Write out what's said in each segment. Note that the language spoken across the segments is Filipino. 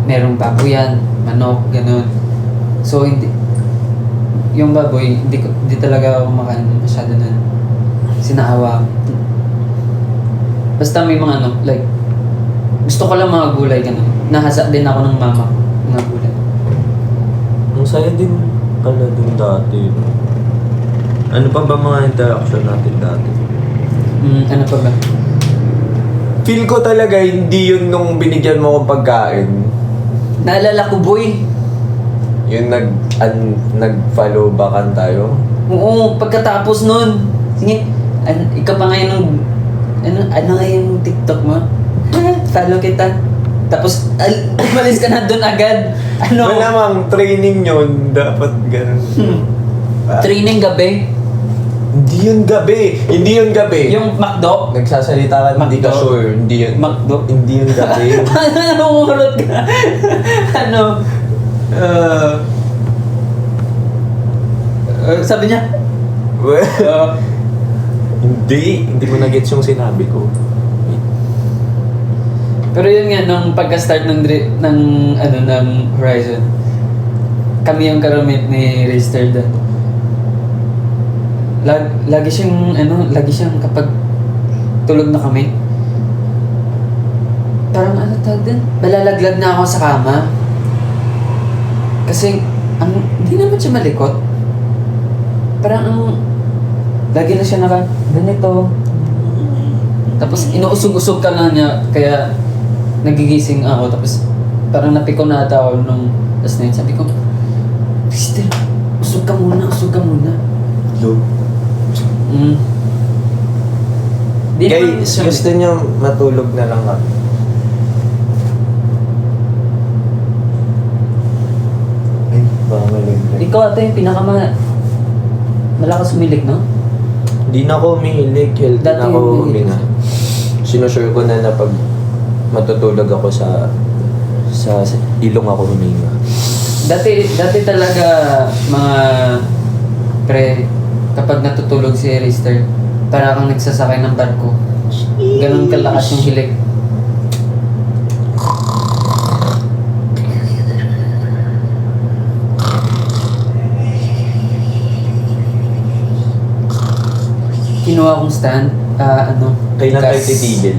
merong baboyan, manok, ganun. So, hindi, yung baboy, hindi talaga ako kumakain masyado nun. Sinaawa. Basta may mga ano, like, gusto ko lang mga gulay, ganun. Nahasa din ako ng mama ko, mga gulay. Ang saya din pala dun dati. Ano pa ba mga interaction natin dati? Ano pa ba? Feel ko talaga hindi yun nung binigyan mo akong pagkain. Naalala ko, boy. Yung nag-follow backan tayo. Oo, pagkatapos nun. Sige, ikaw pa ngayon ng... Ano nga yung TikTok mo? Follow kita. Tapos, umalis ka na dun agad. Ano? Malamang training yun. Dapat ganun. Training gabi. Hindi yun gabi. Hindi yun gabi. Yung McDo. Nagsasalita ka, hindi ka McDo. sure. Hindi yun. McDo. Hindi yun gabi. Namumulot ka. Ano? Sabi niya, Well, hindi mo na-gets yung sinabi ko. pero yun nga, nung pagka-start ng Horizon, kami yung karumit ni Rister doon. Lagi siyang kapag tulog na kami, parang ano tawag din, malalaglag na ako sa kama. Kasi, hindi naman siya malikot. Parang lagi na siya ganito. Tapos inuusog-usog ka lang niya, kaya nagigising ako. Tapos parang napiko na ata ako nung last night. Sabi ko, Rister, usog ka muna. Look. Di naman Guys, siya- gusto niyo matulog na lang kami. Ay, baka maligay. Ikaw ata yung malakas umilik, no? Hindi na ako umihilig. Healthy Dati na ako umihilig huminga. Sinusure ko na pag matutulog ako sa ilong ako huminga. Dati talaga mga pre, kapag natutulog si Rister, para kang nagsasakay ng barko. Ganon kalakas yung hilik. Kinuha kong stand, Kailan tayo gas. titigil?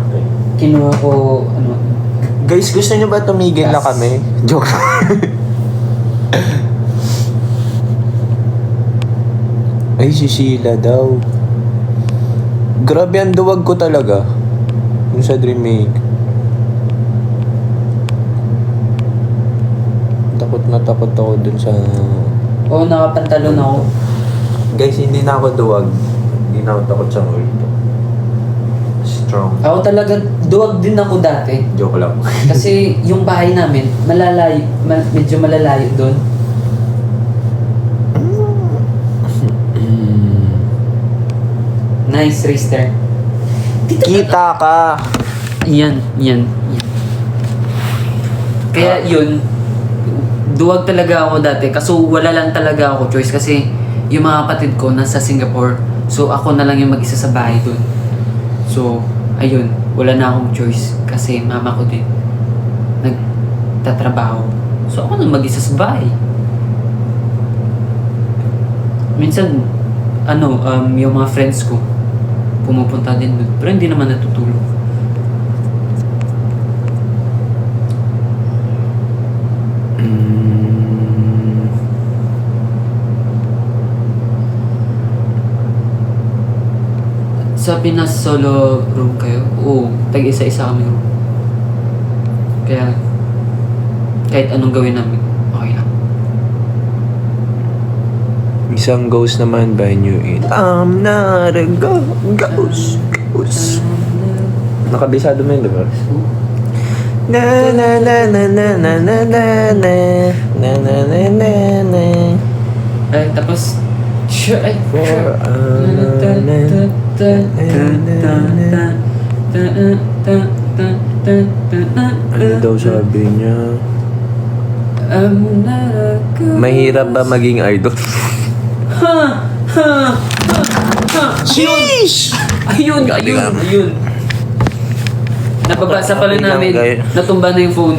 Okay. Kinuha ko, Guys, gusto niyo ba tumigil na Gas. kami? Joke. Ay, si Sheila daw. Grabe ang duwag ko talaga. Yung sa Dream Make. Takot na takot ako dun sa... oo, nakapantalon ako. Guys, hindi na ako duwag. Hindi na ako takot sa multo. Strong. Ako talaga, duwag din ako dati. Joke lang. Kasi yung bahay namin, medyo malalayo doon. Nice, Rister. Kita ka! Yan. Kaya yun, duwag talaga ako dati. Kaso wala lang talaga ako choice kasi yung mga kapatid ko nasa Singapore. So ako na lang yung mag-isa sa bahay doon. So, ayun, wala na akong choice kasi mama ko din nagtatrabaho. So ako na mag-isa sa bahay. Minsan, yung mga friends ko, pumupunta din doon. Pero hindi naman natutulog. Sa Pinas solo room kayo? Oo, tag-isa-isa kami room. Kaya, kahit anong gawin namin, okay lang. Isang ghost naman by New It. I'm not a ghost. Nakabisado mo yun, diba? Na na na na na na na na na na na na na na. Ay, tapos, sure, ay, sure. Ano daw sabi niya? I'm not a ghost. Mahirap ba maging idol? Sheesh! Ayun. Kababasa pala Okay lang, namin, guys. natumba na yung phone.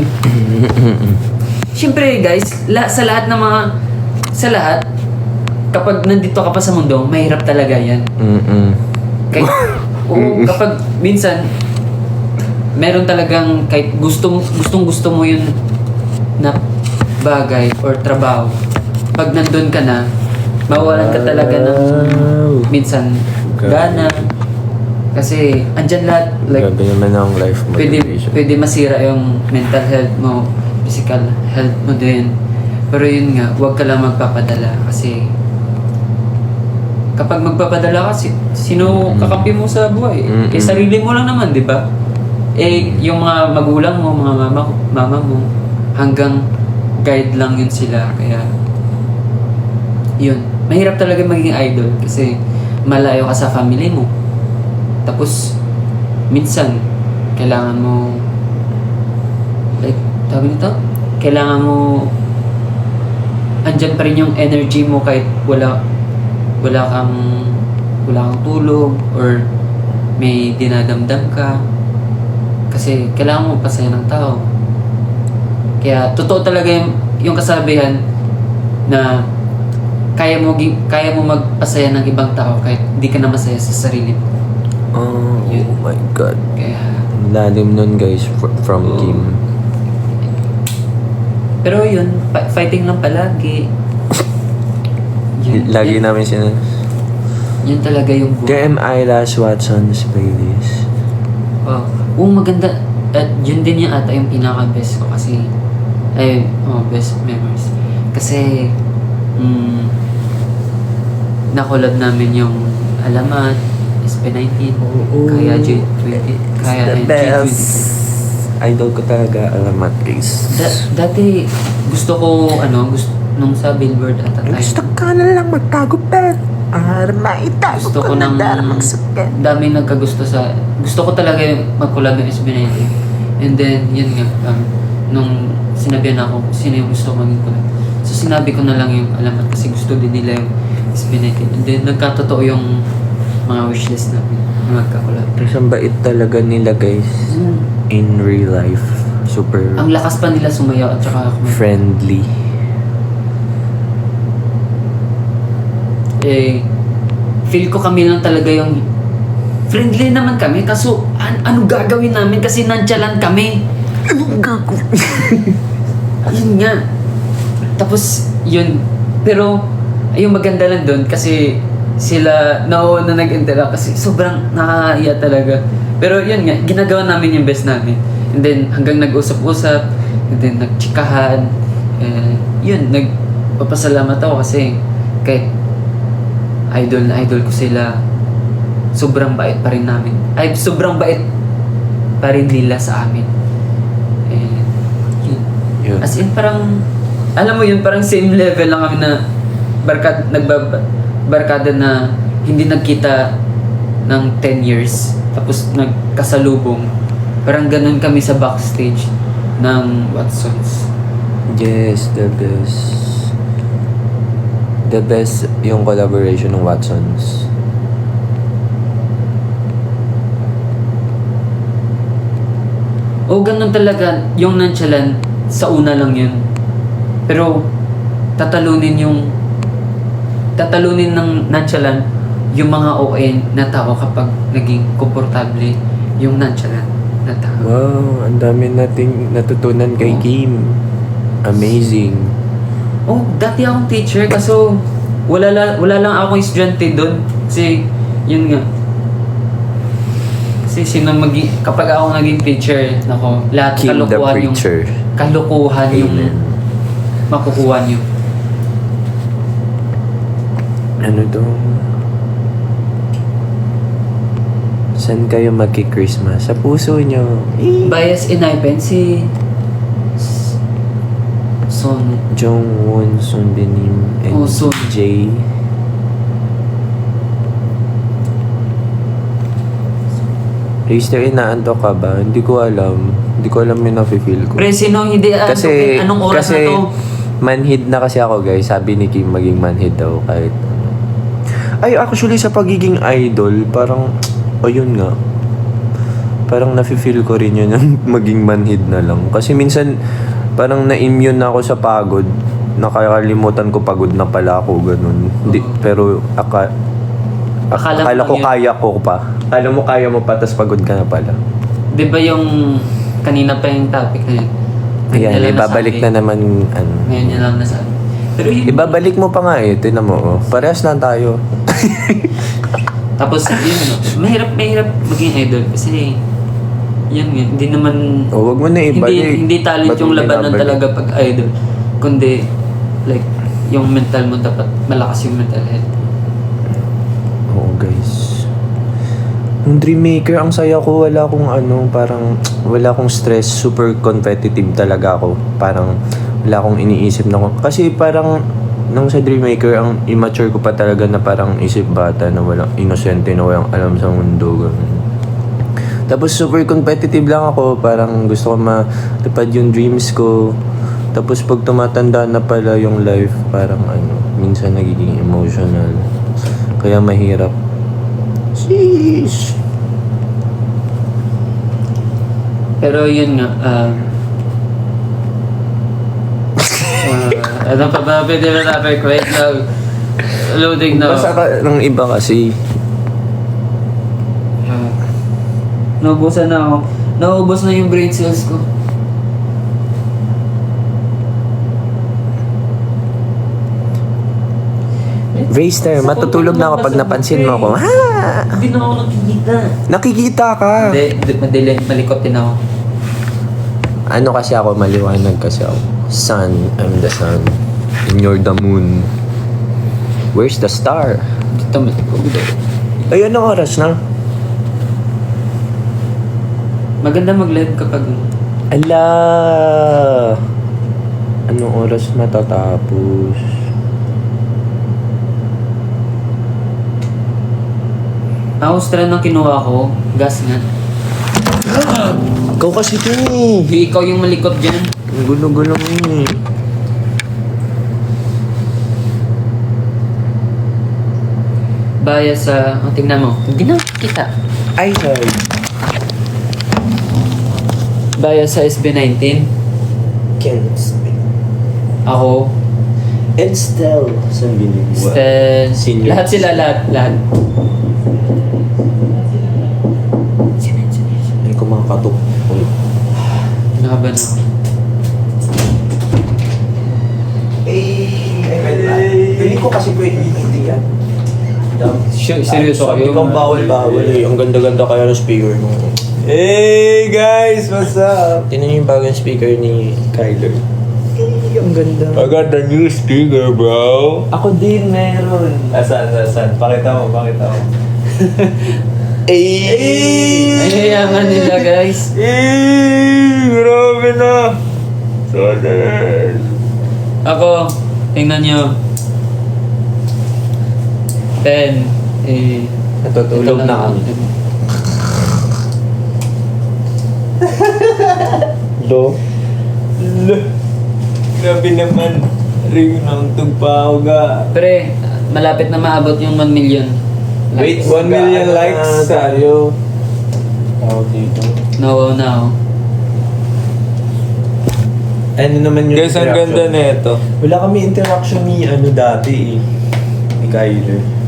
Siyempre guys, sa lahat ng mga, sa lahat, kapag nandito ka pa sa mundo, mahirap talaga yan. Kahit, oo, kapag minsan, meron talagang, kahit gustong gusto mo yun na bagay or trabaho, pag nandun ka na, mawalan ka talaga ng minsan gana. Kasi andyan lahat, like, Grabe naman ang life motivation. pwede masira yung mental health mo, physical health mo din. Pero yun nga, huwag ka lang magpapadala kasi kapag magpapadala ka, sino kakampi mo sa buhay? Eh, sarili mo lang naman, di ba? Eh, yung mga magulang mo, mga mama mo, hanggang guide lang yun sila. Kaya, yun. Mahirap talaga maging idol kasi malayo ka sa family mo. Tapos, minsan, kailangan mo, like, tawag nito? Kailangan mo, andyan pa rin yung energy mo kahit wala kang tulog or may dinadamdam ka. Kasi kailangan mo pasaya ng tao. Kaya, totoo talaga yung kasabihan na kaya mo magpasaya ng ibang tao kahit di ka na masaya sa sarili mo. Oh my God. Kaya, Ang lalim nun guys, from Oo. Kim. pero yun, fighting lang palagi. Lagi yun, namin yun talaga yung buhay. KM Eyelash Watson's playlist. Oo, maganda. At yun din yung ata yung pinaka-best ko kasi, best memories. Kasi, nakolab namin yung Alamat, SP19, kaya J20, kaya J20. Idol ko talaga, Alamat guys. Dati, gusto ko, nung sa Billboard at that Gusto time, ka na lang magtagupit. Maitago gusto ko ng, dami nagkagusto sa, gusto ko talaga yung mag-collab ng SB19. And then, yun nga, nung sinabihan ako kung sino yung gusto ko maging collab. So, sinabi ko na lang yung Alamat kasi gusto din nila yung SB19. And then, nagkatotoo yung mga wishlist namin na magka-collab. Ang bait talaga nila guys. In real life. Super Ang lakas pa nila sumayaw at saka ako. friendly. Feel ko kami lang talaga yung friendly naman kami kaso ano gagawin namin kasi nonchalant kami. Yun nga. Tapos yun, pero yung maganda lang doon kasi sila na nag-interact kasi sobrang nakakaya talaga. Pero yun nga, ginagawa namin yung best namin. And then hanggang nag-usap-usap, and then nagchikahan. Yun, nagpapasalamat ako kasi kahit idol na idol ko sila, sobrang bait pa rin namin. Sobrang bait pa rin nila sa amin. Yun. As in parang, alam mo yun, parang same level lang kami na barkada na hindi nagkita ng 10 years. Tapos nagkasalubong. Parang ganun kami sa backstage ng Watsons. Yes, the best. The best yung collaboration ng Watsons. O ganun talaga, yung nonchalant, sa una lang yun. Pero tatalunin ng nonchalant yung mga ON na tao kapag naging komportable yung nonchalant na tao. Wow, ang dami nating natutunan kay Kim. Amazing. Oh, dati akong teacher kaso wala lang akong estudyante doon. Kasi yun nga. Kasi kapag ako naging teacher, nako, lahat Kim the kalukuhan yung preacher. kalukuhan yung Amen. makukuha niyo. Ano to? Saan kayo magki-Christmas? Sa puso nyo. Bias Inaipen, si Son. Jongwon, Sun Binim, and Oh, Sun. Jay. Rister, inaantok ka ba? Hindi ko alam. Hindi ko alam yung nafe-feel ko. Pre, sino hindi Kasi, anong oras kasi na to? manhid na kasi ako guys. Sabi ni Kim maging manhid daw kahit ano. Ay, actually sa pagiging idol, parang, yun nga. parang nafe-feel ko rin yun yung maging manhid na lang. Kasi minsan, parang na-immune na ako sa pagod. Nakakalimutan ko pagod na pala ako, ganun. Pero akala ko yun. kaya ko pa. Alam mo, kaya mo pa, tas pagod ka na pala. Di ba yung kanina pa yung topic na yun? Ayan, Ngayon niya lang ibabalik nasabi. na naman, ano. Ngayon niya lang nasabi. Pero yun, Ibabalik mo pa nga eh, tinan mo, oh. Parehas lang tayo. tapos yun, no, mahirap maging idol kasi yun, hindi naman O, wag mo na ibalik. hindi talent Ba't yung mo labanan binabalik? talaga pag idol, kundi like yung mental mo dapat malakas yung mental health. Oo, guys. Nung Dreammaker, ang saya ko. Wala akong wala akong stress. Super competitive talaga ako. Parang, wala akong iniisip na kasi parang, nung sa Dreammaker, ang immature ko pa talaga na parang isip bata na walang inosente na walang alam sa mundo. Ganun. Tapos super competitive lang ako. Parang gusto ko matupad yung dreams ko. Tapos pag tumatanda na pala yung life, parang minsan nagiging emotional. Kaya mahirap. Sheesh. Pero yun nga, ano pa ba pwede na topic? Wait lang. Loading na. Basta ka ng iba kasi. Naubusan na ako. Naubos na yung brain cells ko. Rayster, matutulog na ako pag napansin mo ako. Ha? Hindi na ako nakikita. Nakikita ka. Hindi, madilim, malikot din ako. Ano kasi ako, maliwanag kasi ako. Sun, I'm the sun. And you're the moon. Where's the star? Dito malikot. Ay, anong oras na? Maganda mag-live kapag Ala! Anong oras matatapos? Austra nang kinuha ko, gas nga. Ikaw kasi ito eh. Ikaw yung malikot dyan. Ang gulo-gulo mo eh. Bias sa... tingnan mo. Hindi na kita. Ay, sorry. Bias sa SB19. Can't speak. Ako. And still, saan binigwa? Stan. Senior. Lahat sila, lahat. Ay, kumakatok. Uy. Nakaban ako. Pili ko kasi pwede hindi yan. Seryoso kayo? Ikaw bawal-bawal eh. Ang ganda-ganda kaya ng speaker mo. Hey guys, what's up? Tingnan niyo yung bagong speaker ni Kyler. Hey, ang ganda. I got the new speaker, bro. Ako din meron. Asan? Pakita mo. Hey! Ayayangan nila, guys. Grabe na. Solid. Ako, tingnan nyo. 10. Natutulog na kami. Do? Grabe naman. Ring ng tugpaw ga. Pre, malapit na maabot yung 1 million. Wait, 1 million likes tayo. Tawag dito. No, now. Ano naman yung Guys, ang ganda na ito. Wala kami interaction ni dati eh. Ni Kyler.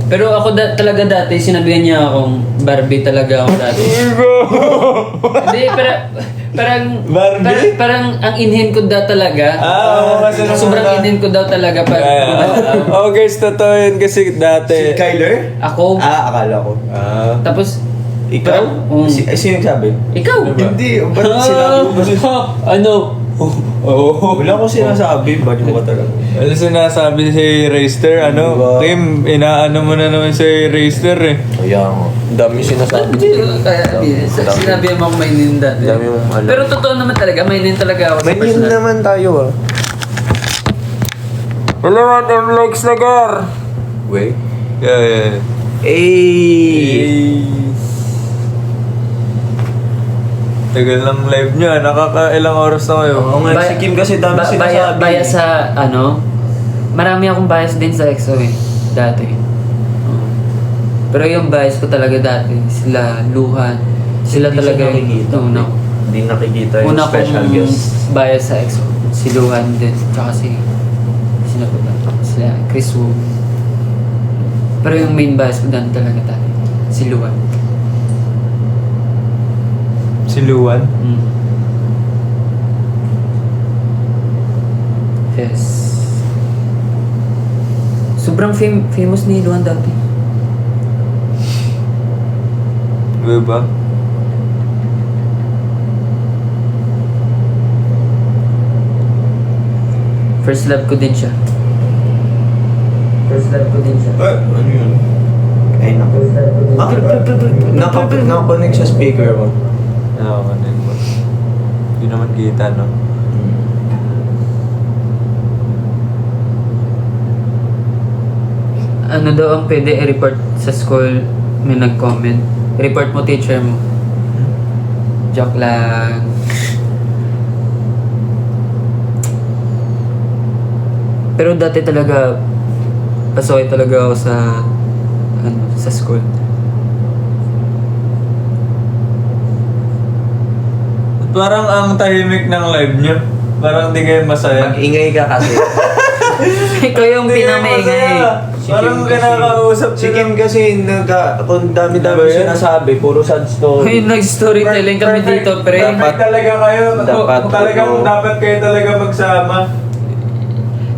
Pero ako talaga dati, sinabihan niya akong Barbie talaga ako dati. Hindi, parang... Barbie? Parang ang inhin ko daw talaga. Oo, kasi nung Sobrang una- inhin ko daw talaga pag... Oh guys, totoo yun kasi dati. Kyler? Ako. Akala ko. Tapos... Ikaw? Sino nagsabi? Ikaw! Hindi, ba't sinabi mo ba? Ano? Oo. Wala ko sinasabi, ba't mo ka talaga? Ano sinasabi si Rayster? Ano? Diba? Kim, inaano mo na naman si Rayster eh. Kaya nga. Dami sinasabi. Kaya sinabi mo akong mainin dati. Dami mong alam. Pero totoo naman talaga, mainin talaga ako sa May yun personal. naman tayo ah. Wala naman ang likes na gar. Wait. Yeah. Hey! Tagal ng live niya. Nakakailang oras na kayo. Oo nga, si Kim kasi dami sinasabi. Bias sa ano, marami akong bias din sa EXO eh, dati. Pero yung bias ko talaga dati, sila Luhan, Sila Hindi talaga siya nakikita. yung una. Hindi nakikita yung Una special kong guest. bias sa ex ko, si Luhan din, tsaka sino pa ba? Sila, Chris Wu. Pero yung main bias ko dyan talaga tayo, si Luhan. Si Luan. Mm. Yes. Sobrang famous ni Luhan dati. Diba? First love ko din siya. First love ko din siya. Ano yun? Ay, naku. First love ko din siya. Nakakonect sa speaker mo. Oo, ano yun. Hindi naman kita, no? Ano daw ang pwede i-report sa school? May nag-comment. Report mo teacher mo. Joke lang. Pero dati talaga, pasaway talaga ako sa school. Parang ang tahimik ng live nyo. Parang di kayo masaya. Mag-ingay ka kasi. Ikaw yung Hindi kayo pinamaingay. masaya. Parang kinakausap Si Kim kasi, kung dami-dami Ba yun? sinasabi, puro sad story. Ay, nag-storytelling kami Perfect. dito, pre. Perfect talaga kayo. Dapat, Dapat kayo talaga magsama.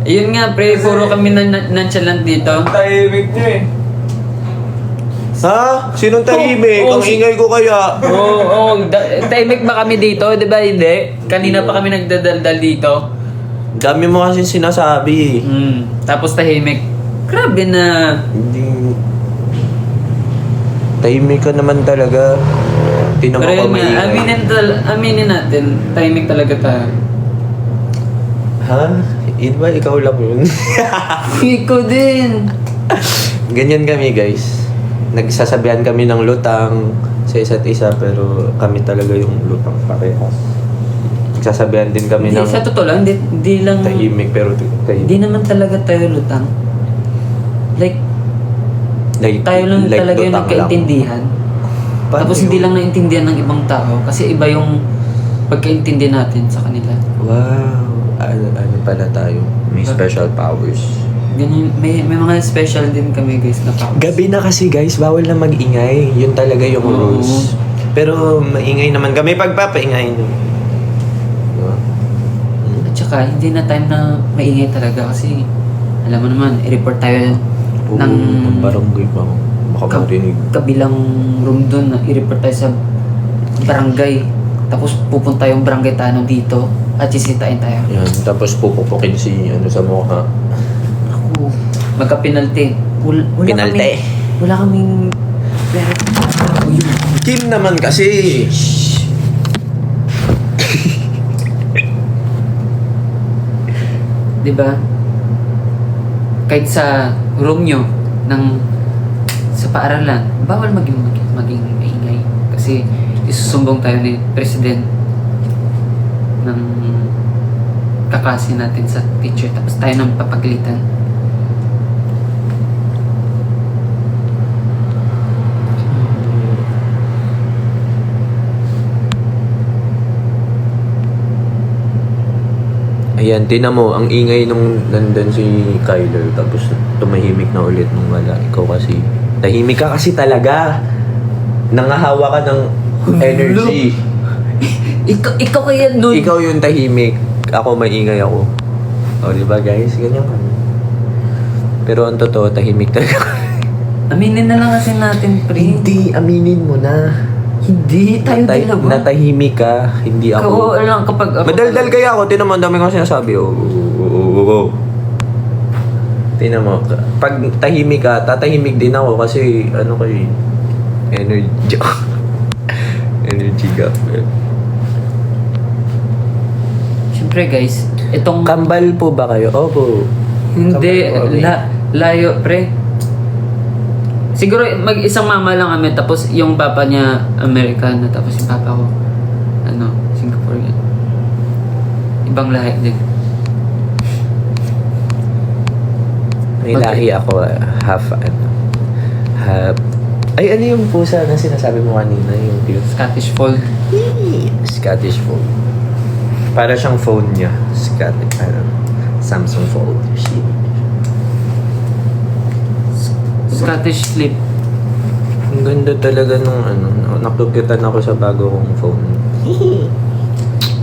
Yun nga, pre, puro kami nonchalant dito. Tahimik nyo eh. Ha? Sinong tahimik? Oh, Ang ingay ko kaya. Oo, tahimik ba kami dito? Di ba hindi? Kanina pa kami nagdadaldal dito. Dami mo kasi sinasabi. Tapos tahimik. Grabe na. Hindi. Tahimik ka naman talaga. Tinama Pero ko yun nga, maingay. aminin natin, tahimik talaga tayo. Ha? Yun ba? Ikaw lang yun. Ikaw din. Ganyan kami guys. Nagsasabihan kami ng lutang sa isa't isa pero kami talaga yung lutang parehas. Nagsasabihan din kami Hindi, ng sa totoo lang, hindi lang, tahimik pero tahimik. hindi naman talaga tayo lutang. Like, Like, tayo lang like talaga yung lutang nagkaintindihan. Paano Tapos yun? hindi lang naintindihan ng ibang tao kasi iba yung pagkaintindi natin sa kanila. Wow. Ano pala tayo? May special powers. Ganyan, may mga special din kami guys na powers. Gabi na kasi guys, bawal na mag-ingay. Yun talaga yung Oo. rules. Pero maingay naman kami pagpapaingay. Diba? At saka hindi na time na maingay talaga kasi alam mo naman, i-report tayo ng barangay pa. Baka marinig. kabilang room doon na i-report tayo sa barangay. Tapos pupunta yung barangay tano dito at sisitain tayo. Yan, tapos pupupukin si sa mukha. Ako, magka-penalty. Wala Penalty. Wala kaming pera. Kim naman kasi. Diba? Kahit sa room nyo sa paaralan, bawal maging maingay. Kasi isusumbong tayo ni President ng kakasi natin sa teacher. Tapos tayo nang papagalitan. Ayan, tinan mo, ang ingay nung nandun si Kyler, tapos tumahimik na ulit nung wala. Ikaw kasi, tahimik ka kasi talaga. Nangahawa ka ng energy. Ikaw kaya nun. Ikaw yung tahimik, ako maingay ako. O, di ba guys? Ganyan ka. Pero ang totoo, tahimik talaga. Aminin na lang kasi natin, pre. Hindi, aminin mo na. Hindi, tayo dalawa. Natahimik ka, hindi ako. Ikaw lang kapag ako. Madaldal kaya ako, tinan mo, ang dami kong sinasabi. Oo. Tinan mo, pag tahimik ka, tatahimik din ako kasi ano kayo energy. Energy gap. Siyempre guys, itong... Kambal po ba kayo? Opo. Hindi, Kambal po kami. layo, pre. Siguro mag-isang mama lang kami, tapos yung papa niya Amerikano, tapos yung papa ko Singaporean. Ibang lahi din. May lahi ako, half Ay, ano yung pusa na sinasabi mo kanina? Yung cute. Scottish Fold. Scottish Fold. Para siyang phone niya. Scottish, Samsung Fold. Shit. Scottish Flip. Ang ganda talaga nung nakukitan ako sa bago kong phone.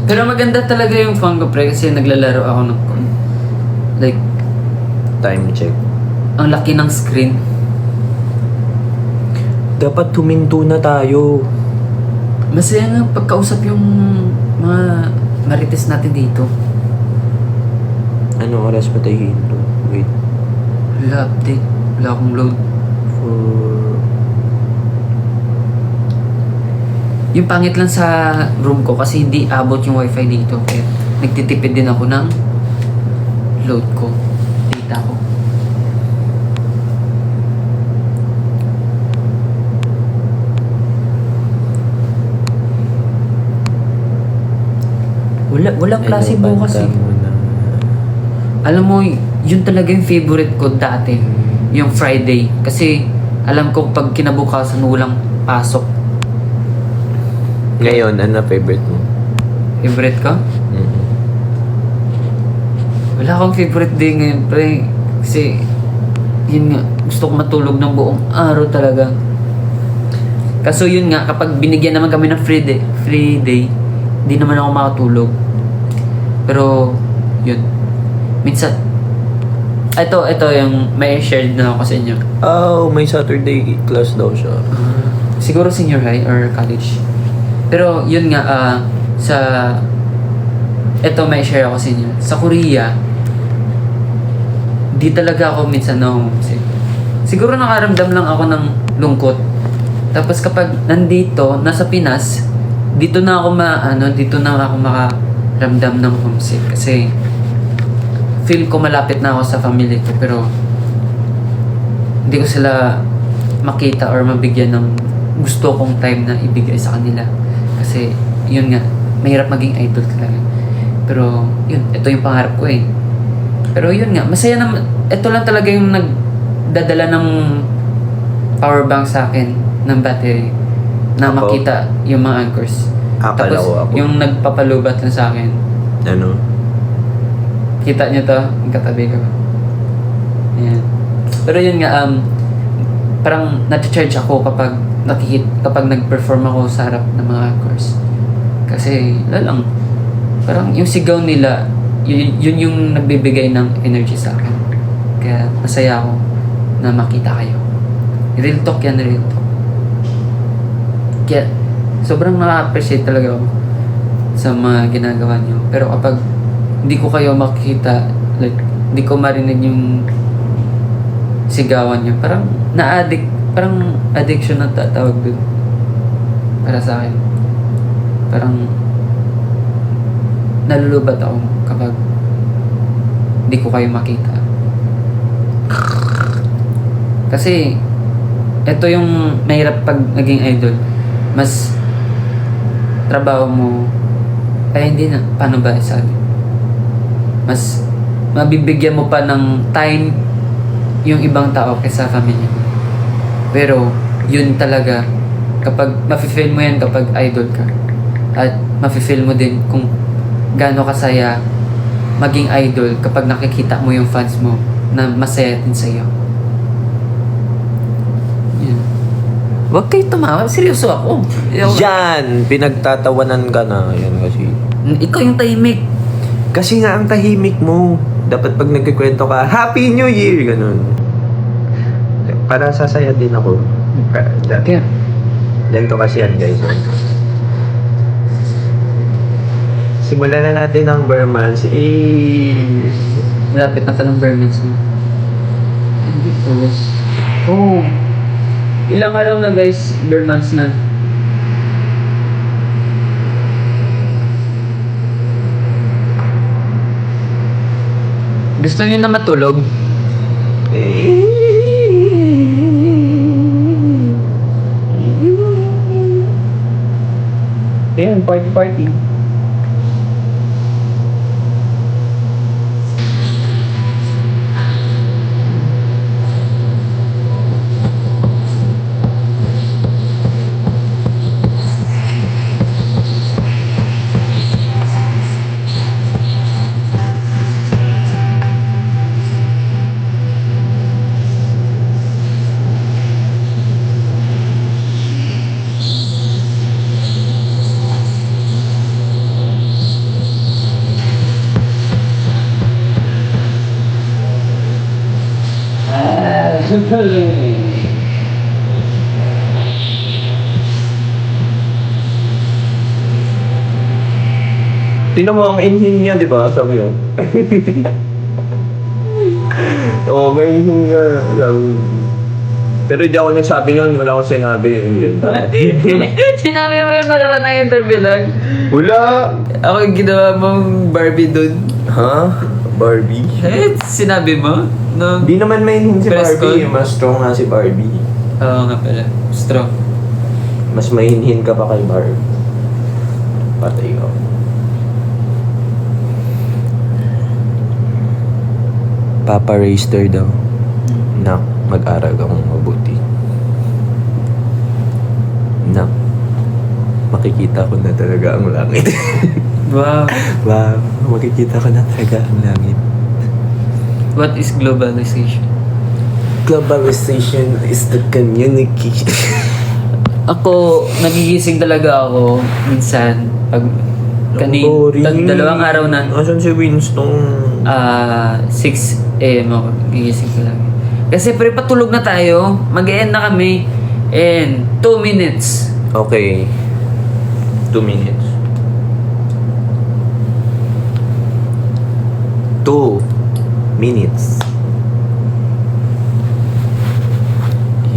Pero maganda talaga yung phone ko, pre, kasi naglalaro ako ng like, Time check. ang laki ng screen. Dapat huminto na tayo. Masaya nga pagkausap yung mga marites natin dito. Ano oras pa tayo hinto? Wait. Wala update. Wala akong load. Yung pangit lang sa room ko kasi hindi abot yung wifi dito. Kaya nagtitipid din ako ng load ko. Data ko. Walang klase bukas eh. Alam mo, yun talaga yung favorite ko dati. Yung Friday. Kasi alam ko pag kinabukasan walang pasok. Ngayon, ano favorite mo? Favorite ka? Mm-hmm. Wala akong favorite day ngayon, pre. Kasi, yun nga, gusto ko matulog ng buong araw talaga. Kaso yun nga, kapag binigyan naman kami ng free day, di naman ako makatulog. Pero, yun. Minsan, ito yung may shared na ako sa inyo. Oh, may Saturday class daw siya. Siguro senior high or college. Pero yun nga, ito may share ako sa inyo. Sa Korea, di talaga ako minsan homesick. Siguro nakaramdam lang ako ng lungkot. Tapos kapag nandito, nasa Pinas, dito na ako makaramdam ng homesick. Kasi feel ko malapit na ako sa family ko, pero hindi ko sila makita or mabigyan ng gusto kong time na ibigay sa kanila. Kasi yun nga, mahirap maging idol talaga. Pero yun, ito yung pangarap ko eh. Pero yun nga, masaya naman. Ito lang talaga yung nagdadala ng power bank sa akin ng battery na Ako? makita yung mga anchors. Akala Tapos ko ako. yung nagpapalubat lang sa akin. Ano? Kita nyo to, yung katabi ko. Ayan. Pero yun nga, parang nati-charge ako kapag nag-perform ako sa harap ng mga anchors. Kasi, lang, parang yung sigaw nila, yun yung nagbibigay ng energy sa akin. Kaya masaya ako na makita kayo. Real talk yan, real talk. Kaya, sobrang na-appreciate talaga ako sa mga ginagawa nyo. Pero kapag hindi ko kayo makikita, like, hindi ko marinig yung sigawan nyo, parang parang addiction na tatawag dun. Para sa akin. Parang nalulubat ako kapag hindi ko kayo makita. Kasi ito yung mahirap pag naging idol. Mas trabaho mo, ay hindi na, paano ba sabi? Mas mabibigyan mo pa ng time yung ibang tao kaysa family mo. Pero yun talaga, kapag mafe-feel mo yan kapag idol ka, at mafe-feel mo din kung gaano kasaya maging idol kapag nakikita mo yung fans mo na masaya din sa'yo. Yan. Huwag kayo tumawa, seryoso ako. Yan! Pinagtatawanan ka na. Yan kasi. Ikaw yung tahimik. Kasi nga ang tahimik mo. Dapat pag nagkikwento ka, Happy New Year! Ganun. Para sasaya din ako. Kaya, Ganito kasi yan, guys. Simulan na natin ang Burmans. malapit na talang Burmans mo. Hindi po. Oh. Ilang araw na guys, Burmans na. Gusto niyo na matulog? Ayan, party. Tingnan mo ang inhing niya, di ba? Sabi yun. Oo, may inhing niya. Pero di ako nagsabi nun, wala akong sinabi. Sinabi mo yun naman na interview lang. Wala! Ako yung ginawa mong Barbie dun. Ha? Barbie? Eh, sinabi mo? No. Di naman may inhing si Press Barbie. con? Mas strong nga si Barbie. Oo nga pala. Strong. Mas mahinhin ka pa kay Barbie. Patay ka. Papa Racer daw. Nak, mag-aral kang mabuti. Nak, makikita ko na talaga ang langit. Wow. Wow, makikita ko na talaga ang langit. What is globalization? Globalization is the communication. Ako, nagigising talaga ako minsan pag dalawang araw na Asan si Winston? 6 a.m. ako gigising talaga. Kasi pre patulog na tayo, mag-e-end na kami in 2 minutes. Okay. 2 minutes. 2 minutes.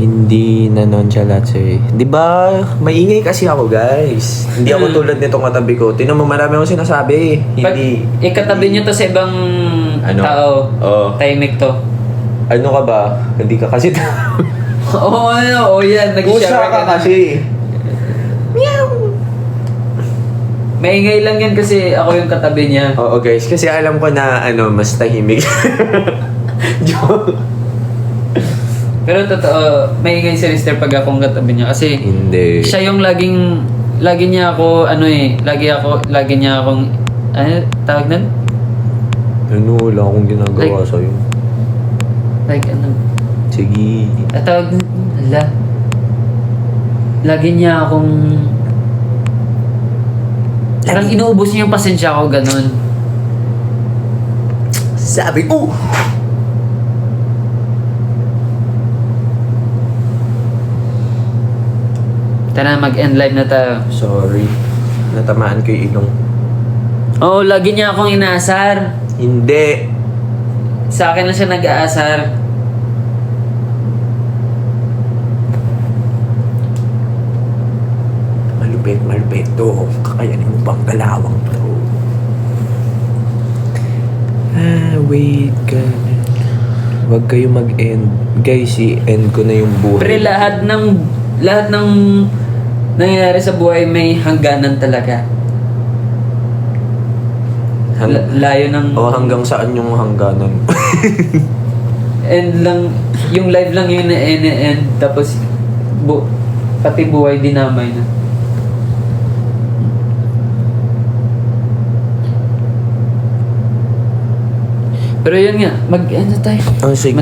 Hindi na nonchalant eh. Di ba? Maingay kasi ako, guys. Hindi ako tulad nitong katabi ko. Tinan mo, marami akong sinasabi. Pag Hindi. ikatabi nyo to sa ibang Ano? tao, Oo. tahimik to. Ano ka ba? Hindi ka kasi tao. Oo, yan. Pusa ka kasi. Maingay lang yan kasi ako yung katabi niya. Oo, guys. Kasi alam ko na, mas tahimik. Joke. Pero totoo, maingay si Mister pag akong katabi niya. Kasi Hindi. siya yung lagi niya ako, lagi niya akong, tawag nun? Ano, wala akong ginagawa Like- sa'yo. Like ano? Sige. Tawag nun? Lagi niya akong, parang inuubos niya yung pasensya ko, ganun. Sabi ko! Tara, mag-end live na tayo. Sorry. Natamaan ko yung ilong. Oo, lagi niya akong inaasar. Hindi. Sa akin lang siya nag-aasar. Malupit to. Kakayanin mo pang galawang to. Wait ka. Huwag kayo mag-end. Guys, i-end ko na yung buhay. Pero lahat ng nangyayari sa buhay may hangganan talaga. Layo ng... hanggang saan yung hangganan? End lang, yung live lang yun na end, tapos pati buhay dinamay na. Pero yun nga, mag-end na tayo. Oh, sige.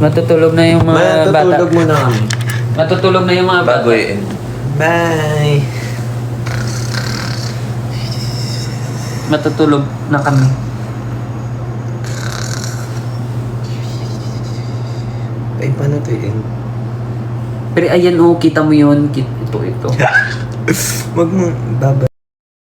Matutulog na yung mga bata. Matutulog mo na kami. Matutulog na yung mga bata. Bago i-end. Bye! Matutulog na kami. Ay, paano to i-end? Pero ayan kita mo yun. Ito. Wag mo, baba.